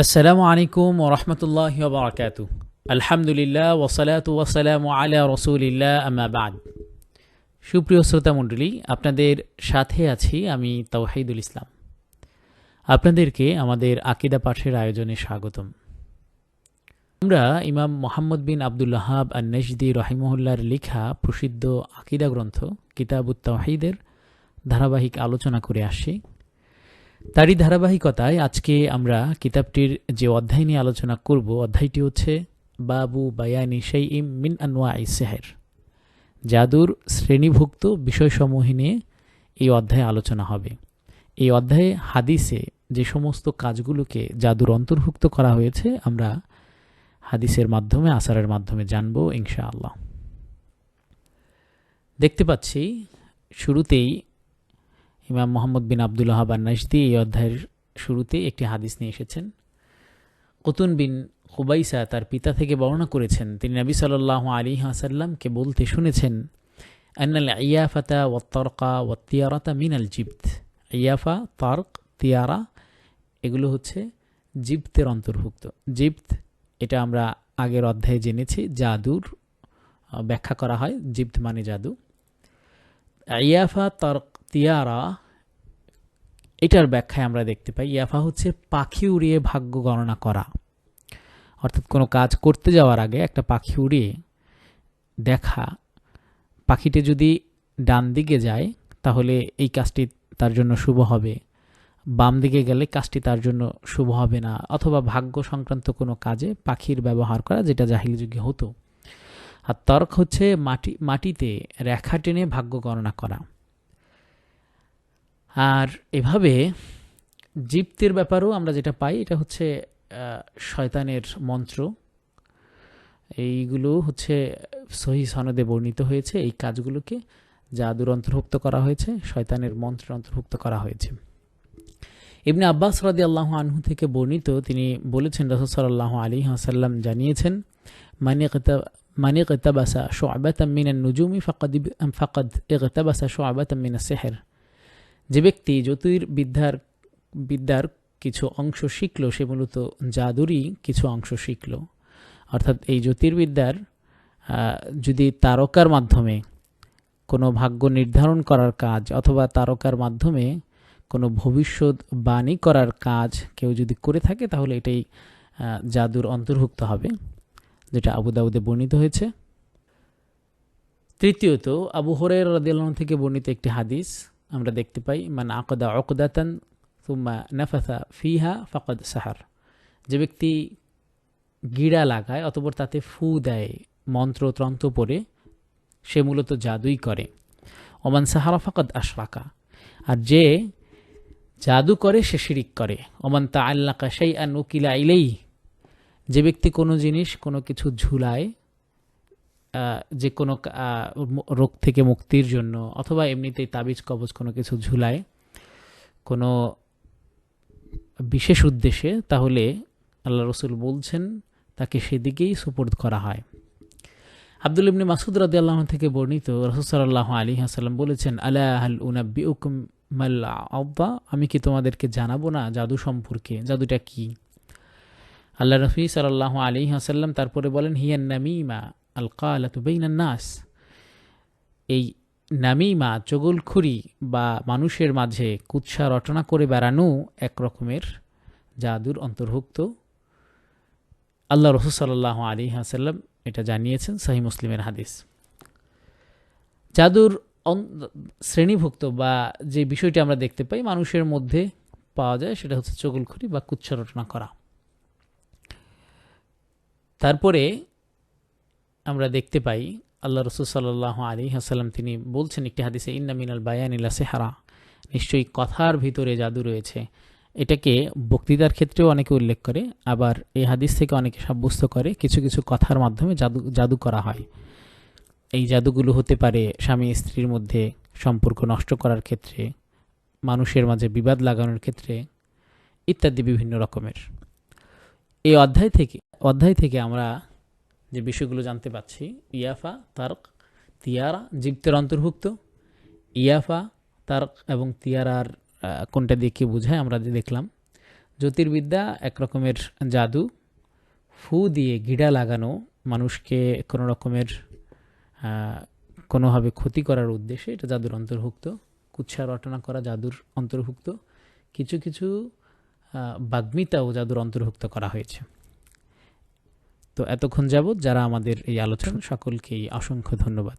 আসসালামু আলাইকুম ওরহমতুল্লাহি ওয়া বারাকাতুহু। আলহামদুলিল্লাহ ওয়াসসালাতু ওয়াসসালামু আলা রাসূলিল্লাহ আম্মা বা'দ। সুপ্রিয় শ্রোতা মণ্ডলী, আপনাদের সাথে আছি আমি তাওহীদুল ইসলাম। আপনাদেরকে আমাদের আকীদা পাঠের আয়োজনে স্বাগতম। আমরা ইমাম মুহাম্মদ বিন আব্দুল ওয়াহ্হাব আন-নাজদী রাহিমাহুল্লাহর লেখা প্রসিদ্ধ আকীদা গ্রন্থ কিতাবুত তাওহীদের ধারাবাহিক আলোচনা করে আসছি। তারই ধারাবাহিকতায় আজকে আমরা কিতাবটির যে অধ্যায় নিয়ে আলোচনা করব, অধ্যায়টি হচ্ছে বাবু বায়ানি শাইইম মিন আনওয়াইস সিহর। জাদুর শ্রেণীভুক্ত বিষয়সমূহ নিয়ে এই অধ্যায়ে আলোচনা হবে। এই অধ্যায়ে হাদিসে যে সমস্ত কাজগুলোকে জাদুর অন্তর্ভুক্ত করা হয়েছে আমরা হাদিসের মাধ্যমে, আসারের মাধ্যমে জানব ইনশাআল্লাহ। দেখতে পাচ্ছি শুরুতেই ইমাম মুহাম্মদ বিন আব্দুল ওয়াহ্হাব আন-নাজদী এই অধ্যায়ের শুরুতে একটি হাদিস নিয়ে এসেছেন। কুতুন বিন খুবাইসা তার পিতা থেকে বর্ণনা করেছেন, তিনি নবী সাল্লাল্লাহু আলাইহি ওয়াসাল্লামকে বলতে শুনেছেন, আন্নাল ইয়াফাতা ওয়াত তারকা ওয়াত তিয়ারাতা মিনাল জিবত। ইয়াফা, তারক, তিয়ারা এগুলো হচ্ছে জিবতের অন্তর্ভুক্ত। জিবত এটা আমরা আগের অধ্যায়ে জেনেছি, জাদুর ব্যাখ্যা করা হয়। জিবত মানে জাদু। ইয়াফা, তারক, তিয়ারা এটার ব্যাখ্যায় আমরা দেখতে পাই ইয়াফা হচ্ছে পাখি উড়িয়ে ভাগ্য গণনা করা। অর্থাৎ কোনো কাজ করতে যাওয়ার আগে একটা পাখি উড়িয়ে দেখা, পাখিটি যদি ডান দিকে যায় তাহলে এই কাজটি তার জন্য শুভ হবে, বাম দিকে গেলে কাজটি তার জন্য শুভ হবে না, অথবা ভাগ্য সংক্রান্ত কোনো কাজে পাখির ব্যবহার করা, যেটা জাহিলি যুগে হতো। আর তর্ক হচ্ছে মাটিতে রেখা টেনে ভাগ্য গণনা করা। আর এভাবে জিপ্তের ব্যাপারেও আমরা যেটা পাই এটা হচ্ছে শয়তানের মন্ত্র। এইগুলো হচ্ছে সহিহ সনদে বর্ণিত হয়েছে। এই কাজগুলোকে জাদুর অন্তর্ভুক্ত করা হয়েছে, শয়তানের মন্ত্রের অন্তর্ভুক্ত করা হয়েছে। ইবনে আব্বাস রাদিয়াল্লাহু আনহু থেকে বর্ণিত, তিনি বলেছেন রাসূল সাল্লাল্লাহু আলাইহি ওয়াসাল্লাম জানিয়েছেন, মান ইগতাবাসা শু'বাতাম মিনান নুজুমি ফাকাদ ইগতাবাসা শু'বাতাম মিনাস সিহর। যে ব্যক্তি জ্যোতির্বিদ্যার কিছু অংশ শিখল, সে মূলত জাদুরই কিছু অংশ শিখল। অর্থাৎ এই জ্যোতির্বিদ্যার যদি তারকার মাধ্যমে কোনো ভাগ্য নির্ধারণ করার কাজ, অথবা তারকার মাধ্যমে কোনো ভবিষ্যৎবাণী করার কাজ কেউ যদি করে থাকে, তাহলে এটাই জাদুর অন্তর্ভুক্ত হবে, যেটা আবু দাউদে বর্ণিত হয়েছে। তৃতীয়ত, আবু হুরায়রা রাদিয়াল্লাহু আনহু থেকে বর্ণিত একটি হাদিস আমরা দেখতে পাই, মান আকাদা উকদাতান সুম্মা নাফাসা ফিহা ফাকাদ সাহার। যে ব্যক্তি গিড়া লাগায় অতঃপর তাতে ফু দেয়, মন্ত্রতন্ত্র পড়ে, সে মূলত জাদুই করে। ওমান সাহারা ফাকাদ আশরাকা। আর যে জাদু করে সে শিরিক করে। ওমান তাআল্লাকা শাইআন উকিলা ইলাইহি। যে ব্যক্তি কোনো জিনিস, কোনো কিছু ঝুলায়, যে কোনো রোগ থেকে মুক্তির জন্য, অথবা এমনিতেই তাবিজ কবজ কোনো কিছু ঝুলায় কোনো বিশেষ উদ্দেশ্যে, তাহলে আল্লাহ রাসূল বলছেন তাকে সেদিকেই সুপর্দ করা হয়। আব্দুল ইবনে মাসউদ রাদিয়াল্লাহু আনহু থেকে বর্ণিত, রাসূল সাল্লাল্লাহু আলাইহি ওয়াসাল্লাম বলেছেন, আলা হাল উনাব্বিউকুম মাল আযা। আমি কি তোমাদেরকে জানাবো না জাদু সম্পর্কে? জাদুটা কি? আল্লাহ রাসূল সাল্লাল্লাহু আলাইহি ওয়াসাল্লাম তারপরে বলেন, হিয়ান নামিমা আল-কালাতু বাইনান নাস। এই নামিমা, চগলখুরি বা মানুষের মাঝে কুৎসা রটনা করে বেড়ানো এক রকমের জাদুর অন্তর্ভুক্ত। আল্লাহ রাসূল সাল্লাল্লাহু আলাইহি ওয়াসাল্লাম এটা জানিয়েছেন, সহিহ মুসলিমের হাদিস। জাদুর শ্রেণীভুক্ত বা যে বিষয়টি আমরা দেখতে পাই মানুষের মধ্যে পাওয়া যায়, সেটা হচ্ছে চগলখুরি বা কুৎসা রটনা করা। তারপরে আমরা দেখতে পাই আল্লাহ রাসূল সাল্লাল্লাহু আলাইহি ওয়াসাল্লাম তিনি বলছেন একটি হাদিসে, ইন্না মিনাল বায়ানি লা সিহরা। নিশ্চয়ই কথার ভিতরে জাদু রয়েছে। এটাকে বক্তৃতার ক্ষেত্রেও অনেকে উল্লেখ করে, আবার এই হাদিস থেকে অনেকে সাব্যস্ত করে কিছু কিছু কথার মাধ্যমে জাদু করা হয়। এই জাদুগুলো হতে পারে স্বামী স্ত্রীর মধ্যে সম্পর্ক নষ্ট করার ক্ষেত্রে, মানুষের মাঝে বিবাদ লাগানোর ক্ষেত্রে ইত্যাদি বিভিন্ন রকমের। এই অধ্যায় থেকে আমরা যে বিষয়গুলো জানতে পাচ্ছি, ইয়াফা, তারক, তিয়ারা জিপ্তের অন্তর্ভুক্ত। ইয়াফা, তারক এবং তিয়ারার কোনটা দিয়ে কি বোঝায় আমরা দেখলাম। জ্যোতির্বিদ্যা এক রকমের জাদু, ফু দিয়ে গিডা লাগানো, মানুষকে কোনো রকমের কোনোভাবে ক্ষতি করার উদ্দেশ্যে, এটা জাদুর অন্তর্ভুক্ত। কুৎসা রটনা করা জাদুর অন্তর্ভুক্ত। কিছু কিছু বাগ্মিতাও জাদুর অন্তর্ভুক্ত করা হয়েছে। তো এতক্ষণ যাবৎ যারা আমাদের এই আলোচনা, সকলকেই অসংখ্য ধন্যবাদ।